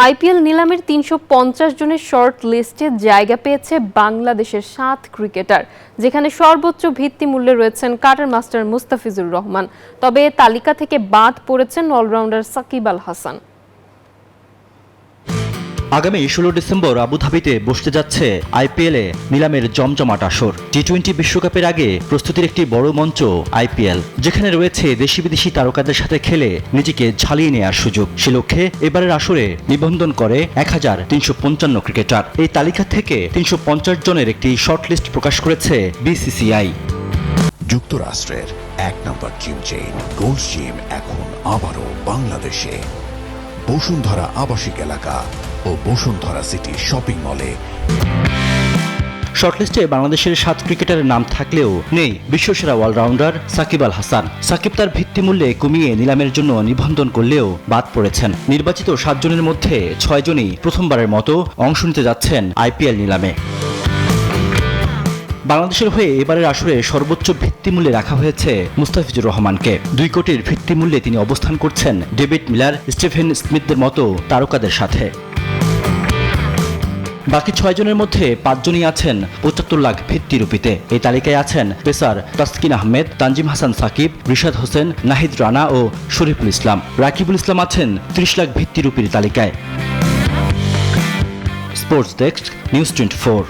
IPL নিলামের ৩৫০ জনের short লিস্টে জায়গা পেয়েছে বাংলাদেশের ৭ ক্রিকেটার, যেখানে সর্বোচ্চ ভিত্তিমূল্যে রয়েছেন কাটার মাস্টার মুস্তাফিজুর রহমান। তবে তালিকা থেকে বাদ পড়েছেন অলরাউন্ডার সাকিব আল হাসান। আগামী ১৬ ডিসেম্বর আবুধাবিতে বসতে যাচ্ছে আইপিএলে নিলামের জমজমাট আসর। টি-20 বিশ্বকাপের আগে প্রস্তুতির একটি বড় মঞ্চ আইপিএল, যেখানে রয়েছে দেশি বিদেশি তারকাদের সাথে খেলে নিজেকে ঝালিয়ে নেওয়ার সুযোগ। সে লক্ষ্যে এবারের আসরে নিবন্ধন করে ১৩৫৫ ক্রিকেটার। এই তালিকা থেকে ৩৫০ জনের একটি শর্টলিস্ট প্রকাশ করেছে বিসিসিআই। যুক্তরাষ্ট্রের ১ নম্বর জিম চেইন গোল্ড জিম এখন আবারও বাংলাদেশে। বসুন্ধরা আবাসিক এলাকা ও বসুন্ধরা সিটি শপিং মলে। শর্টলিস্টে বাংলাদেশের ৭ ক্রিকেটারের নাম থাকলেও নেই বিশ্বসেরা অলরাউন্ডার সাকিব আল হাসান। সাকিব তার ভিত্তিমূল্যে কমিয়ে নিলামের জন্য নিবন্ধন করলেও বাদ পড়েছেন। নির্বাচিত ৭ জনের মধ্যে ৬ জনই প্রথমবারের মতো অংশ নিতে যাচ্ছেন আইপিএল নিলামে। বাংলাদেশের হয়ে এবারের আসরে সর্বোচ্চ ভিত্তিমূল্যে রাখা হয়েছে মুস্তাফিজুর রহমানকে। ২ কোটির ভিত্তিমূল্যে তিনি অবস্থান করছেন ডেভিড মিলার, স্টিফেন স্মিথদের মতো তারকাদের সাথে। বাকি ৬ জনের মধ্যে ৫ জনই আছেন ৭৫ লাখ ভিত্তিরুপিতে। এই তালিকায় আছেন পেসার তাসকিন আহমেদ, তানজিম হাসান সাকিব, রিশাদ হোসেন, নাহিদ রানা ও শরীফুল ইসলাম। রাকিবুল ইসলাম আছেন ৩০ লাখ ভিত্তিরুপির তালিকায়। Sports desk, news 24।